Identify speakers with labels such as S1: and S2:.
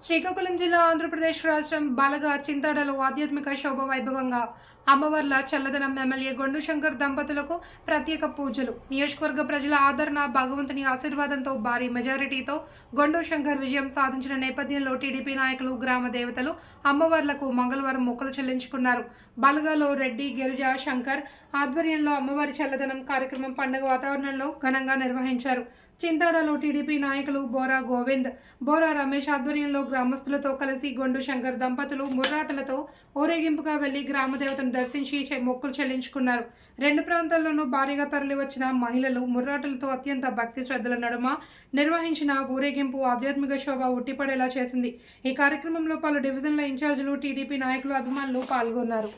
S1: శ్రీకాకుళం జిల్లా ఆంధ్రప్రదేశ్ రాష్ట్రం బాలగా చింతాడలో ఆధ్యాత్మిక శోభ వైభవంగా అమ్మవార్ల చల్లదనం ఎమ్మెల్యే గొండు శంకర్ దంపతులకు ప్రత్యేక పూజలు. నియోజకవర్గ ప్రజల ఆదరణ, భగవంతుని ఆశీర్వాదంతో భారీ మెజారిటీతో గొండు శంకర్ విజయం సాధించిన నేపథ్యంలో టీడీపీ నాయకులు, గ్రామ దేవతలు అమ్మవార్లకు మంగళవారం మొక్కులు చెల్లించుకున్నారు. బాలగాలో రెడ్డి, గిరిజ, శంకర్ ఆధ్వర్యంలో అమ్మవారి చల్లదనం కార్యక్రమం పండుగ వాతావరణంలో ఘనంగా నిర్వహించారు. చింతాడలో టీడీపీ నాయకులు బోరా గోవింద్, బోరా రమేష్ ఆధ్వర్యంలో గ్రామస్తులతో కలిసి గొండు శంకర్ దంపతులు ముర్రాటలతో ఊరేగింపుగా వెళ్లి గ్రామదేవతను దర్శించి మొక్కులు చెల్లించుకున్నారు. రెండు ప్రాంతాల్లోనూ భారీగా తరలివచ్చిన మహిళలు ముర్రాటలతో అత్యంత భక్తి శ్రద్ధల నడుమ నిర్వహించిన ఊరేగింపు ఆధ్యాత్మిక శోభ ఉట్టిపడేలా చేసింది. ఈ కార్యక్రమంలో పలు డివిజన్ల ఇన్ఛార్జీలు, టీడీపీ నాయకులు, అభిమానులు పాల్గొన్నారు.